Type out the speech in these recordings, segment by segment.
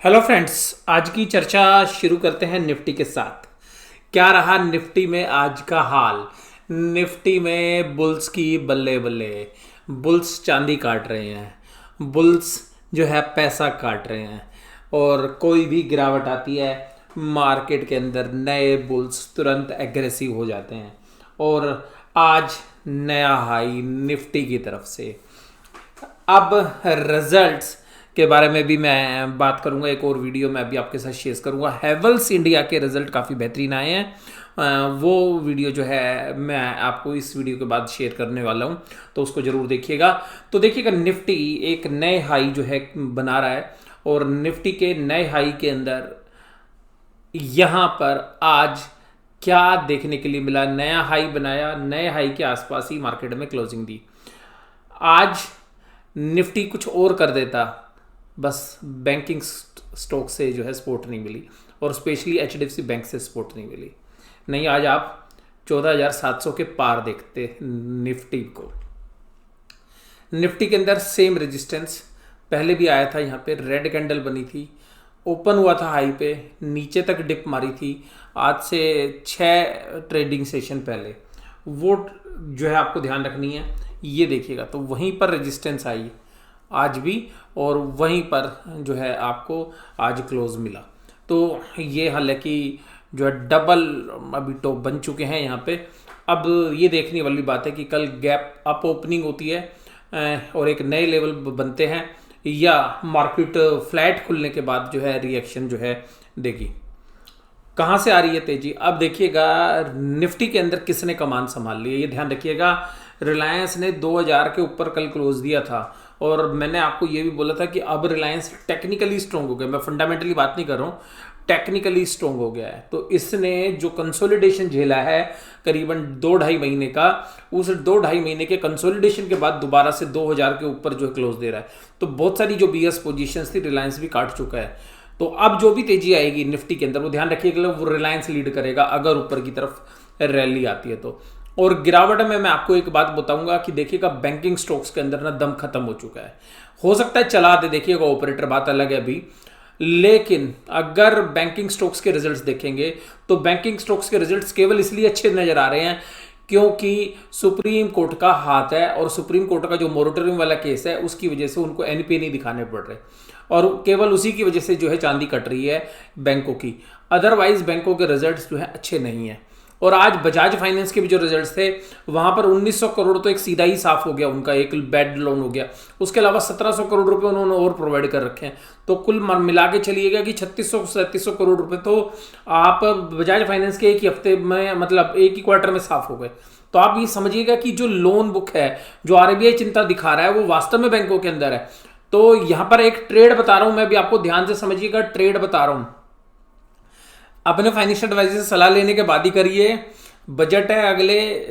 Hello friends, आज की चर्चा शुरू करते हैं निफ्टी के साथ। क्या रहा निफ्टी में आज का हाल? निफ्टी में बुल्स की बल्ले बल्ले। बुल्स चांदी काट रहे हैं, बुल्स जो है पैसा काट रहे हैं। और कोई भी गिरावट आती है मार्केट के अंदर, नए बुल्स तुरंत एग्रेसिव हो जाते हैं। और आज नया हाई निफ्टी की तरफ से। अब रिजल्ट्स के बारे में भी मैं बात करूंगा, एक और वीडियो में अभी आपके साथ शेयर करूंगा। हैवेल्स इंडिया के रिजल्ट काफ़ी बेहतरीन आए हैं। वो वीडियो जो है मैं आपको इस वीडियो के बाद शेयर करने वाला हूं, तो उसको ज़रूर देखिएगा। तो देखिएगा, निफ्टी एक नए हाई जो है बना रहा है। और निफ्टी के नए हाई के अंदर यहाँ पर आज क्या देखने के लिए मिला? नया हाई बनाया, नए हाई के आसपास ही मार्केट में क्लोजिंग दी। आज निफ्टी कुछ और कर देता, बस बैंकिंग स्टॉक से जो है सपोर्ट नहीं मिली, और स्पेशली एचडीएफसी बैंक से सपोर्ट नहीं मिली। नहीं, आज आप 14,700 के पार देखते निफ्टी को। निफ्टी के अंदर सेम रेजिस्टेंस पहले भी आया था, यहाँ पे रेड कैंडल बनी थी, ओपन हुआ था हाई पे, नीचे तक डिप मारी थी आज से 6 ट्रेडिंग सेशन पहले। वो जो है आपको ध्यान रखनी है। ये देखिएगा, तो वहीं पर रेजिस्टेंस आई आज भी, और वहीं पर जो है आपको आज क्लोज मिला। तो ये हालांकि जो है डबल अभी टॉप बन चुके हैं यहाँ पे। अब ये देखने वाली बात है कि कल गैप अप ओपनिंग होती है और एक नए लेवल बनते हैं, या मार्केट फ्लैट खुलने के बाद जो है रिएक्शन जो है देगी। कहाँ से आ रही है तेजी? अब देखिएगा निफ्टी के अंदर किसने कमान संभाल ली है, ये ध्यान रखिएगा। रिलायंस ने 2000 के ऊपर कल क्लोज दिया था, और मैंने आपको ये भी बोला था कि अब रिलायंस टेक्निकली स्ट्रॉन्ग हो गया। मैं फंडामेंटली बात नहीं कर रहा हूँ, टेक्निकली स्ट्रॉन्ग हो गया है। तो इसने जो कंसोलिडेशन झेला है करीबन 2-2.5 महीने का, उस 2-2.5 महीने के कंसोलिडेशन के बाद दोबारा से 2000 के ऊपर जो है क्लोज दे रहा है। तो बहुत सारी जो बीएस पोजीशंस थी रिलायंस भी काट चुका है। तो अब जो भी तेजी आएगी निफ्टी के अंदर, वो ध्यान रखिएगा वो रिलायंस लीड करेगा अगर ऊपर की तरफ रैली आती है तो। और गिरावट में मैं आपको एक बात बताऊंगा कि देखिएगा बैंकिंग स्टॉक्स के अंदर ना दम खत्म हो चुका है। हो सकता है चला दे, देखिएगा ऑपरेटर, बात अलग है अभी। लेकिन अगर बैंकिंग स्टॉक्स के रिजल्ट्स देखेंगे तो बैंकिंग स्टॉक्स के रिजल्ट्स केवल इसलिए अच्छे नजर आ रहे हैं क्योंकि सुप्रीम कोर्ट का हाथ है, और सुप्रीम कोर्ट का जो मोरेटोरियम वाला केस है उसकी वजह से उनको एनपीए नहीं दिखाने पड़ रहे, और केवल उसी की वजह से जो है चांदी कट रही है बैंकों की। अदरवाइज बैंकों के रिजल्ट्स जो है अच्छे नहीं है। और आज बजाज फाइनेंस के भी जो रिजल्ट्स थे, वहां पर 1900 करोड़ तो एक सीधा ही साफ हो गया, उनका एक बैड लोन हो गया। उसके अलावा 1700 करोड़ रुपए उन्होंने और प्रोवाइड कर रखे हैं। तो कुल मिला के चलिएगा कि 3600-3700 करोड़ रुपए तो आप बजाज फाइनेंस के एक ही हफ्ते में, मतलब एक ही क्वार्टर में साफ हो गए। तो आप ये समझिएगा कि जो लोन बुक है, जो आरबीआई चिंता दिखा रहा है, वो वास्तव में बैंकों के अंदर है। तो यहां पर एक ट्रेड बता रहा हूं मैं भी, आपको ध्यान से समझिएगा, ट्रेड बता रहा हूं। अपने फाइनेंशियल एडवाइजर से सलाह लेने के बाद ही करिए। बजट है अगले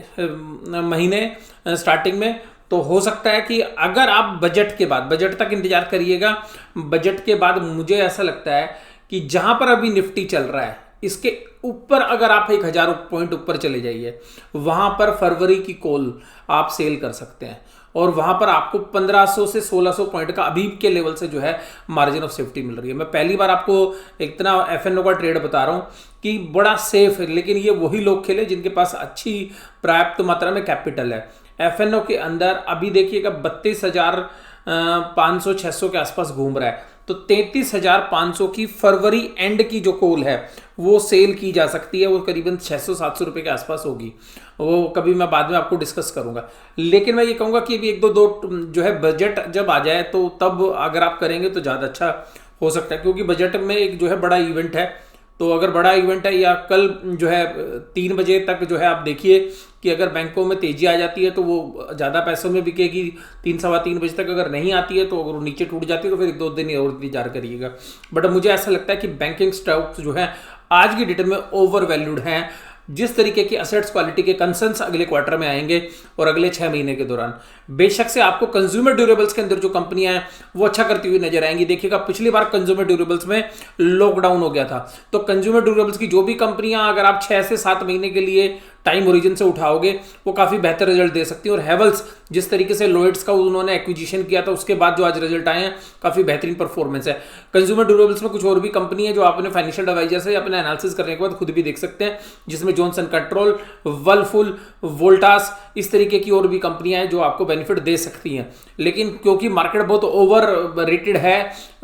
महीने स्टार्टिंग में, तो हो सकता है कि अगर आप बजट के बाद, बजट तक इंतजार करिएगा, बजट के बाद मुझे ऐसा लगता है कि जहां पर अभी निफ्टी चल रहा है इसके ऊपर अगर आप 1000 पॉइंट ऊपर चले जाइए, वहां पर फरवरी की कॉल आप सेल कर सकते हैं, और वहां पर आपको 1500 से 1600 पॉइंट का अभी के लेवल से जो है मार्जिन ऑफ सेफ्टी मिल रही है। मैं पहली बार आपको इतना एफएनओ का ट्रेड बता रहा हूं कि बड़ा सेफ है, लेकिन ये वही लोग खेले जिनके पास अच्छी पर्याप्त मात्रा में कैपिटल है। एफएनओ के अंदर अभी देखिएगा 32,500-600 के आसपास घूम रहा है। तो 33,500 की फरवरी एंड की जो कॉल है वो सेल की जा सकती है, वो करीबन 600-700 रुपए के आसपास होगी। वो कभी मैं बाद में आपको डिस्कस करूंगा। लेकिन मैं ये कहूंगा कि अभी एक दो जो है बजट जब आ जाए तो तब अगर आप करेंगे तो ज़्यादा अच्छा हो सकता है, क्योंकि बजट में एक जो है बड़ा इवेंट है। तो अगर बड़ा इवेंट है, या कल जो है 3 बजे तक जो है आप देखिए कि अगर बैंकों में तेजी आ जाती है तो वो ज़्यादा पैसों में बिकेगी। 3-3:15 बजे तक अगर नहीं आती है, तो अगर वो नीचे टूट जाती है तो फिर 1-2 दिन और इंतजार करिएगा। बट मुझे ऐसा लगता है कि बैंकिंग स्टॉक्स जो है आज की डेट में ओवर वैल्यूड हैं। जिस तरीके की असेट्स क्वालिटी के कंसर्न्स अगले क्वार्टर में आएंगे और अगले 6 महीने के दौरान, बेशक से आपको कंज्यूमर ड्यूरेबल्स के अंदर जो कंपनियां हैं वो अच्छा करती हुई नजर आएंगी। देखिएगा पिछली बार कंज्यूमर ड्यूरेबल्स में लॉकडाउन हो गया था, तो कंज्यूमर ड्यूरेबल्स की जो भी कंपनियां अगर आप 6 से 7 महीने के लिए टाइम ओरिजिन से उठाओगे वो काफ़ी बेहतर रिजल्ट दे सकती है। और हैवल्स जिस तरीके से लोइड्स का उन्होंने एक्विजिशन किया था उसके बाद जो आज रिजल्ट आए हैं काफ़ी बेहतरीन परफॉर्मेंस है। कंज्यूमर ड्यूरेबल्स में कुछ और भी कंपनी है जो आप अपने फाइनेंशियल एडवाइजर से अपने एनालिसिस करने के बाद खुद भी देख सकते हैं, जिसमें जॉनसन कंट्रोल, वर्लपुल, वोल्टास, इस तरीके की और भी कंपनियां हैं जो आपको बेनिफिट दे सकती हैं। लेकिन क्योंकि मार्केट बहुत ओवर रेटेड है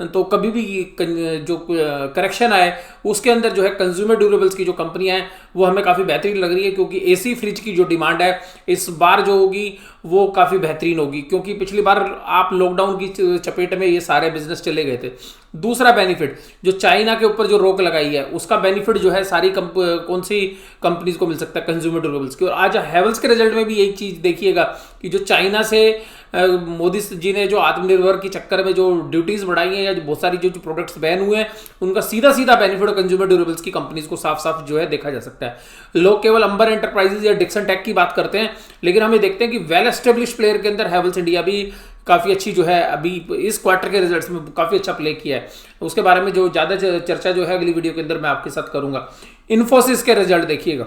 तो कभी भी जो करेक्शन आए उसके अंदर जो है कंज्यूमर ड्यूरेबल्स की जो कंपनियां हैं वो हमें काफ़ी बेहतरीन लग रही है, क्योंकि एसी फ्रिज की जो डिमांड है इस बार जो होगी वो काफ़ी बेहतरीन होगी, क्योंकि पिछली बार आप लॉकडाउन की चपेट में ये सारे बिजनेस चले गए थे। दूसरा बेनिफिट जो चाइना के ऊपर जो रोक लगाई है उसका बेनिफिट जो है सारी कौन सी कंपनीज को मिल सकता है, कंज्यूमर ड्यूरेबल्स की। और आज हैवेल्स के रिजल्ट में भी एक चीज देखिएगा कि जो चाइना से मोदी जी ने जो आत्मनिर्भर के चक्कर में जो ड्यूटीज बढ़ाई हैं या जो बहुत सारी जो प्रोडक्ट्स बैन हुए हैं उनका सीधा सीधा बेनिफिट कंज्यूमर ड्यूरेबल्स की कंपनीज को साफ साफ जो है देखा जा सकता है। लोग केवल अंबर एंटरप्राइजेज या डिक्सन टेक की बात करते हैं, लेकिन हमें देखते हैं कि वेल एस्टेब्लिश प्लेयर के अंदर हैवेल्स इंडिया भी काफ़ी अच्छी जो है अभी इस क्वार्टर के रिजल्ट्स में काफ़ी अच्छा प्ले किया है। उसके बारे में जो ज़्यादा चर्चा जो है अगली वीडियो के अंदर मैं आपके साथ करूंगा। इन्फोसिस के रिजल्ट देखिएगा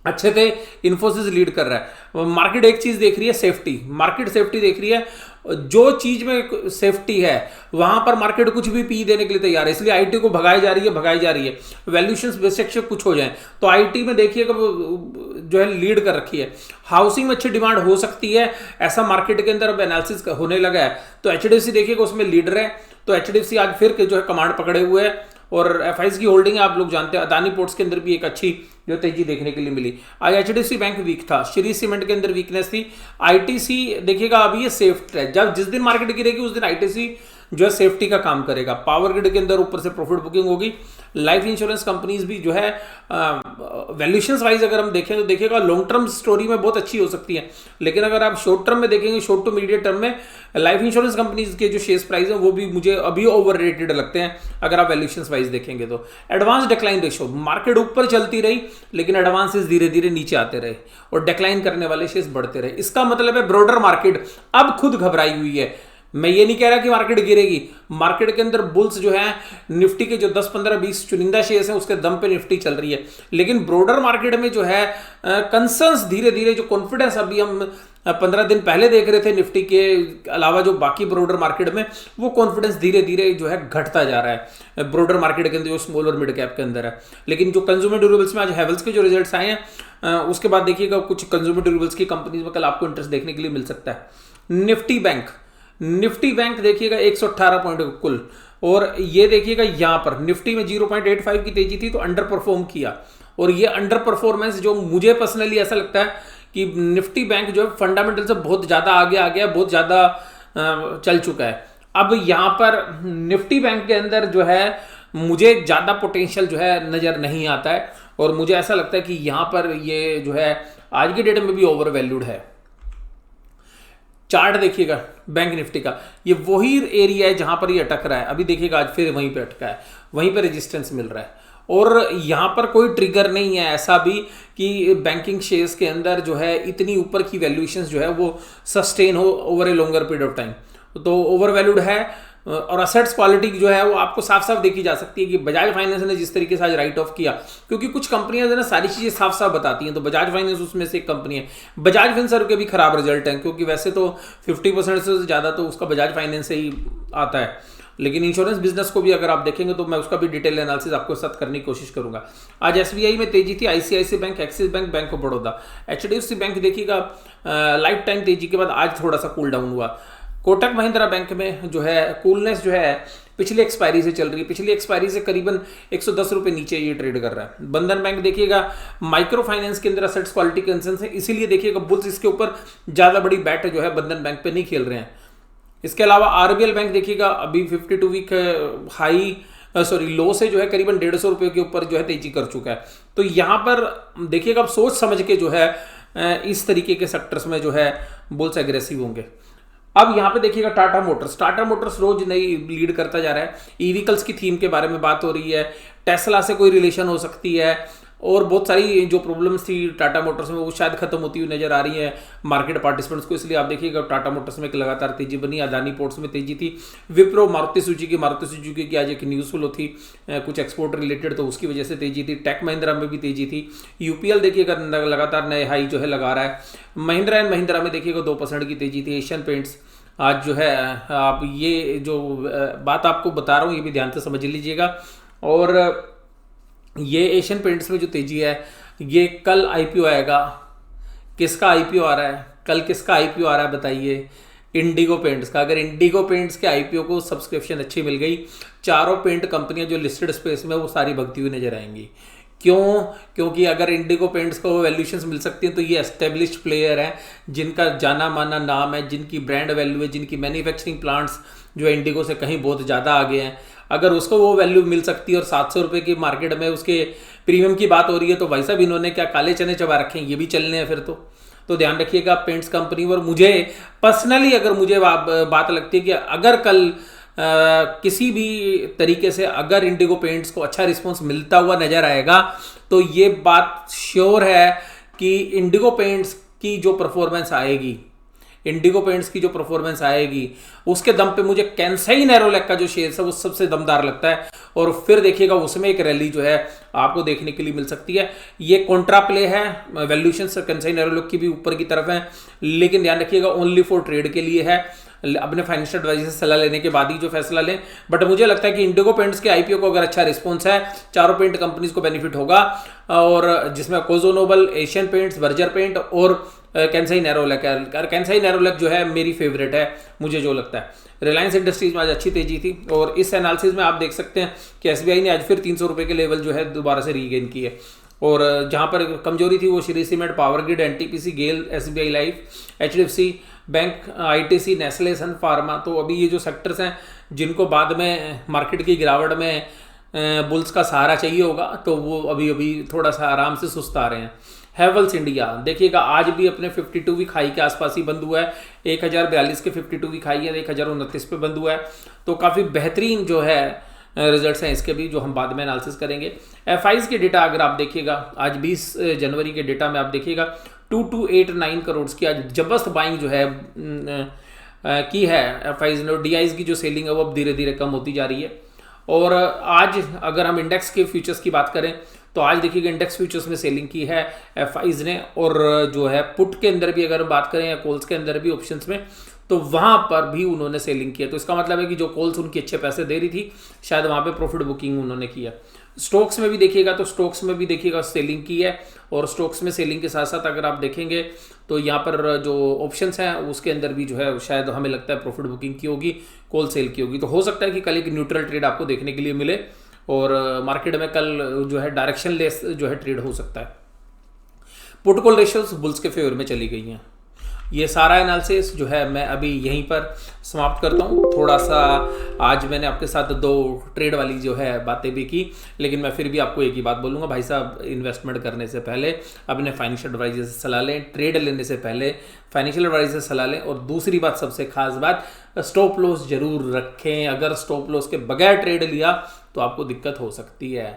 अच्छे थे, इन्फोसिस लीड कर रहा है। मार्केट एक चीज देख रही है सेफ्टी, मार्केट सेफ्टी देख रही है, जो चीज में सेफ्टी है वहां पर मार्केट कुछ भी पी देने के लिए तैयार है, इसलिए आईटी को भगाई जा रही है वैल्यूएशंस बेशक से कुछ हो जाए। तो आईटी में देखिएगा जो है लीड कर रखी है। हाउसिंग में अच्छी डिमांड हो सकती है ऐसा मार्केट के अंदर अब एनालिसिस होने लगा है, तो एचडीएफसी देखिएगा उसमें लीडर है। तो एचडीएफसी आज फिर जो है कमांड पकड़े हुए है और एफआईज की होल्डिंग आप लोग जानते हैं। अदानी पोर्ट्स के अंदर भी एक अच्छी जो तेजी देखने के लिए मिली। आज एचडीएफसी बैंक वीक था, श्री सीमेंट के अंदर वीकनेस थी। आईटीसी देखिएगा अभी ये सेफ है, जब जिस दिन मार्केट गिरेगी उस दिन आईटीसी जो है सेफ्टी का काम करेगा। पावर ग्रिड के अंदर ऊपर से प्रॉफिट बुकिंग होगी। लाइफ इंश्योरेंस कंपनीज भी जो है वैल्यूएशंस वाइज अगर हम देखें तो देखिएगा लॉन्ग टर्म स्टोरी में बहुत अच्छी हो सकती है, लेकिन अगर आप शॉर्ट टर्म में देखेंगे, शॉर्ट टू मीडियम टर्म में लाइफ इंश्योरेंस कंपनीज के जो शेयर प्राइस है वो भी मुझे अभी ओवर रेटेड लगते हैं अगर आप वैल्यूएशंस वाइज देखेंगे तो। एडवांस डिक्लाइन रेशियो, मार्केट ऊपर चलती रही लेकिन एडवांसेस धीरे धीरे नीचे आते रहे और डिक्लाइन करने वाले शेयर्स बढ़ते रहे। इसका मतलब है ब्रॉडर मार्केट अब खुद घबराई हुई है। मैं ये नहीं कह रहा कि मार्केट गिरेगी, मार्केट के अंदर बुल्स जो है निफ्टी के जो 10 15 20 चुनिंदा शेयर्स हैं उसके दम पे निफ्टी चल रही है, लेकिन ब्रॉडर मार्केट में जो है कंसर्न्स धीरे धीरे जो कॉन्फिडेंस अभी हम 15 दिन पहले देख रहे थे निफ्टी के अलावा जो बाकी ब्रॉडर मार्केट में, वो कॉन्फिडेंस धीरे धीरे जो है घटता जा रहा है ब्रॉडर मार्केट के अंदर जो स्मॉल और मिड कैप के अंदर है। लेकिन जो कंज्यूमर ड्यूरेबल्स में आज हैवेल्स के जो रिजल्ट्स आए हैं उसके बाद देखिएगा कुछ कंज्यूमर ड्यूरेबल्स की कंपनीज में कल आपको इंटरेस्ट देखने के लिए मिल सकता है। निफ्टी बैंक देखिएगा 118 पॉइंट कुल, और ये देखिएगा यहां पर निफ्टी में 0.85 की तेजी थी तो अंडर परफॉर्म किया। और ये अंडर परफॉर्मेंस जो मुझे पर्सनली ऐसा लगता है कि निफ्टी बैंक जो है फंडामेंटल से बहुत ज्यादा आगे आ गया, बहुत ज्यादा चल चुका है। अब यहां पर निफ्टी बैंक के अंदर जो है मुझे ज्यादा पोटेंशियल जो है नजर नहीं आता है, और मुझे ऐसा लगता है कि यहां पर ये जो है आज के डेट में भी ओवर वैल्यूड है। चार्ट देखिएगा बैंक निफ्टी का, ये वही एरिया है जहां पर ये अटक रहा है। अभी देखिएगा आज फिर वहीं पे अटका है, वहीं पे रेजिस्टेंस मिल रहा है, और यहां पर कोई ट्रिगर नहीं है ऐसा भी कि बैंकिंग शेयर्स के अंदर जो है इतनी ऊपर की वैल्यूएशंस जो है वो सस्टेन हो over a longer period of time. तो ओवर वैल्यूड है, और असेट्स क्वालिटी जो है वो आपको साफ साफ देखी जा सकती है कि बजाज फाइनेंस ने जिस तरीके से आज राइट ऑफ किया, क्योंकि कुछ कंपनियां जो है ना सारी चीजें साफ साफ बताती हैं, तो बजाज फाइनेंस उसमें से एक कंपनी है। बजाज फिनसर्व के भी खराब रिजल्ट हैं, क्योंकि वैसे तो 50% से ज्यादा तो उसका बजाज फाइनेंस से ही आता है, लेकिन इंश्योरेंस बिजनेस को भी अगर आप देखेंगे तो मैं उसका भी डिटेल एनालिसिस आपको साथ करने की कोशिश करूंगा। आज एसबीआई में तेजी थी, ICICI bank, Axis bank, bank of Baroda, HDFC bank देखिएगा लाइफ टाइम तेजी के बाद आज थोड़ा सा कूल डाउन हुआ। कोटक महिंद्रा बैंक में जो है कूलनेस जो है पिछली एक्सपायरी से चल रही है, पिछली एक्सपायरी से करीबन 110 रुपए नीचे ये ट्रेड कर रहा है। बंधन बैंक देखिएगा माइक्रो फाइनेंस के अंदर असेट्स क्वालिटी कंसर्न है, इसीलिए देखिएगा बुल्स इसके ऊपर ज्यादा बड़ी बैट जो है बंधन बैंक पे नहीं खेल रहे हैं। इसके अलावा आरबीएल बैंक देखिएगा अभी 52 वीक लो से जो है करीबन 150 रुपए के ऊपर जो है तेजी कर चुका है। तो यहां पर देखिएगा आप सोच समझ के जो है इस तरीके के सेक्टर्स में जो है बुल्स एग्रेसिव होंगे। अब यहां पे देखिएगा टाटा मोटर्स रोज नई लीड करता जा रहा है। ई व्हीकल्स की थीम के बारे में बात हो रही है, टेस्ला से कोई रिलेशन हो सकती है, और बहुत सारी जो प्रॉब्लम्स थी टाटा मोटर्स में वो शायद खत्म होती हुई नजर आ रही है मार्केट पार्टिसिपेंट्स को, इसलिए आप देखिएगा टाटा मोटर्स में एक लगातार तेजी बनी, अदानी पोर्ट्स में तेजी थी, विप्रो मारुति सुजुकी की आज एक न्यूज़ फ्लो थी कुछ एक्सपोर्ट रिलेटेड, तो उसकी वजह से तेजी थी। टेक महिंद्रा में भी तेजी थी। यूपीएल देखिएगा लगातार नए हाई जो है लगा रहा है। महिंद्रा एंड महिंद्रा में देखिएगा 2% की तेजी थी। एशियन पेंट्स आज जो है, आप ये जो बात आपको बता रहा हूँ ये भी ध्यान से समझ लीजिएगा। और ये एशियन पेंट्स में जो तेजी है ये कल आईपीओ आएगा। किसका आईपीओ आ रहा है कल, किसका आईपीओ आ रहा है बताइए? इंडिगो पेंट्स का। अगर इंडिगो पेंट्स के आईपीओ को सब्सक्रिप्शन अच्छी मिल गई, चारों पेंट कंपनियां जो लिस्टेड स्पेस में वो सारी भगती हुई नजर आएंगी। क्यों? क्योंकि अगर इंडिगो पेंट्स को वैल्यूएशंस मिल सकती हैं तो ये एस्टेब्लिश्ड प्लेयर हैं जिनका जाना माना नाम है, जिनकी ब्रांड वैल्यू है, जिनकी मैन्युफैक्चरिंग प्लांट्स जो है इंडिगो से कहीं बहुत ज़्यादा आगे हैं। अगर उसको वो वैल्यू मिल सकती है और 700 रुपये की मार्केट में उसके प्रीमियम की बात हो रही है, तो भाई साहब इन्होंने क्या काले चने चबा रखे हैं, ये भी चलने हैं फिर तो ध्यान रखिएगा पेंट्स कंपनी। और मुझे पर्सनली अगर मुझे बात लगती है कि अगर कल किसी भी तरीके से अगर इंडिगो पेंट्स को अच्छा रिस्पॉन्स मिलता हुआ नजर आएगा तो ये बात श्योर है कि इंडिगो पेंट्स की जो परफॉर्मेंस आएगी, इंडिगो पेंट्स की जो परफॉर्मेंस आएगी उसके दम पे मुझे कैंसाई नैरोलैक का जो शेयर है वो सबसे दमदार लगता है। और फिर देखिएगा उसमें एक रैली जो है आपको देखने के लिए मिल सकती है। ये कॉन्ट्रा प्ले है, वैल्यूएशन कैंसाई नैरोलैक की भी ऊपर की तरफ है, लेकिन ध्यान रखिएगा ओनली फॉर ट्रेड के लिए है, अपने फाइनेंशियल एडवाइजर से सलाह लेने के बाद ही जो फैसला लें। बट मुझे लगता है कि इंडिगो पेंट्स के आईपीओ को अगर अच्छा रिस्पॉन्स है, चारों पेंट कंपनीज को बेनिफिट होगा, और जिसमें Akzo Nobel, Asian paints, Berger paint और कैंसाई नैरोलैक। कैंसाई नैरोलैक जो है मेरी फेवरेट है, मुझे जो लगता है। रिलायंस इंडस्ट्रीज में आज अच्छी तेजी थी और इस एनालिसिस में आप देख सकते हैं कि एसबीआई ने आज फिर 300 रुपये के लेवल जो है दोबारा से रीगेन की है। और जहां पर कमजोरी थी वो Shree cement, Power Grid, NTPC, GAIL, SBI Life, HDFC Bank, ITC, Nestle, Sun Pharma. तो अभी ये जो सेक्टर्स हैं जिनको बाद में मार्केट की गिरावट में बुल्स का सहारा चाहिए होगा, तो वो अभी अभी थोड़ा सा आराम से सुस्त आ रहे हैं। हैवल्स इंडिया देखिएगा आज भी अपने 52 वीक हाई के आसपास ही बंद हुआ है। 1042 के 52 वीक हाई है, 1029 पे बंद हुआ है। तो काफ़ी बेहतरीन जो है रिजल्ट्स हैं इसके भी, जो हम बाद में एनालिसिस करेंगे। एफआईज के डेटा अगर आप देखिएगा आज 20 जनवरी के डेटा में आप देखिएगा 2289 करोड़ की आज जबरदस्त बाइंग जो है की है एफआईज ने। डीआईज की जो सेलिंग है वो अब धीरे धीरे कम होती जा रही है। और आज अगर हम इंडेक्स के फ्यूचर्स की बात करें तो आज देखिएगा इंडेक्स फ्यूचर्स में सेलिंग की है एफआईज ने, और जो है पुट के अंदर भी अगर बात करें या कॉल्स के अंदर भी ऑप्शंस में, तो वहां पर भी उन्होंने सेलिंग किया। तो इसका मतलब है कि जो कॉल्स उनकी अच्छे पैसे दे रही थी शायद वहां पे प्रॉफिट बुकिंग उन्होंने किया। स्टॉक्स में भी देखिएगा तो स्टॉक्स में भी देखिएगा सेलिंग की है, और स्टॉक्स में सेलिंग के साथ साथ अगर आप देखेंगे तो यहाँ पर जो ऑप्शंस हैं उसके अंदर भी जो है शायद हमें लगता है प्रॉफिट बुकिंग की होगी, कॉल सेल की होगी। तो हो सकता है कि कल एक न्यूट्रल ट्रेड आपको देखने के लिए मिले और मार्केट में कल जो है डायरेक्शन लेस जो है ट्रेड हो सकता है। पुट कॉल रेशियोज बुल्स के फेवर में चली गई हैं। ये सारा एनालिसिस जो है मैं अभी यहीं पर समाप्त करता हूँ। थोड़ा सा आज मैंने आपके साथ 2 ट्रेड वाली जो है बातें भी की, लेकिन मैं फिर भी आपको एक ही बात बोलूँगा, भाई साहब इन्वेस्टमेंट करने से पहले अपने फाइनेंशियल एडवाइजर से सलाह लें, ट्रेड लेने से पहले फाइनेंशियल एडवाइजर से सलाह लें। और दूसरी बात, सबसे खास बात, स्टॉप लॉस जरूर रखें। अगर स्टॉप लॉस के बगैर ट्रेड लिया तो आपको दिक्कत हो सकती है।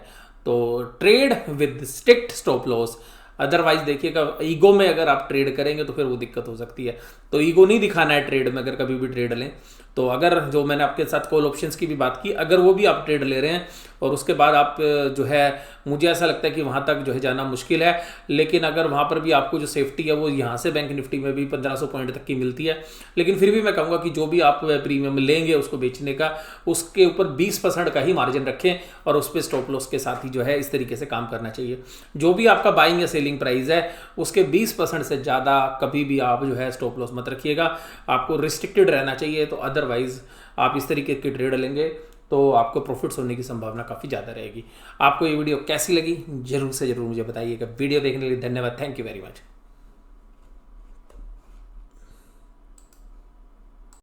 तो trade with strict stop loss, otherwise देखिएगा ईगो में अगर आप ट्रेड करेंगे तो फिर वो दिक्कत हो सकती है। तो ईगो नहीं दिखाना है ट्रेड में अगर कभी भी ट्रेड लें। तो अगर जो मैंने आपके साथ कॉल ऑप्शंस की भी बात की, अगर वो भी आप ट्रेड ले रहे हैं और उसके बाद आप जो है, मुझे ऐसा लगता है कि वहाँ तक जो है जाना मुश्किल है, लेकिन अगर वहाँ पर भी आपको जो सेफ्टी है वो यहाँ से बैंक निफ्टी में भी 1500 पॉइंट तक की मिलती है। लेकिन फिर भी मैं कहूँगा कि जो भी आप प्रीमियम लेंगे उसको बेचने का, उसके ऊपर 20% का ही मार्जिन रखें और उस पर स्टॉप लॉस के साथ ही जो है इस तरीके से काम करना चाहिए। जो भी आपका बाइंग या सेलिंग प्राइस है उसके 20% से ज़्यादा कभी भी आप जो है स्टॉप लॉस मत रखिएगा, आपको रिस्ट्रिक्टेड रहना चाहिए। तो अदरवाइज आप इस तरीके की ट्रेड लेंगे तो आपको प्रॉफिट्स होने की संभावना काफ़ी ज़्यादा रहेगी। आपको ये वीडियो कैसी लगी जरूर से जरूर मुझे बताइएगा। वीडियो देखने के लिए धन्यवाद। Thank you very much.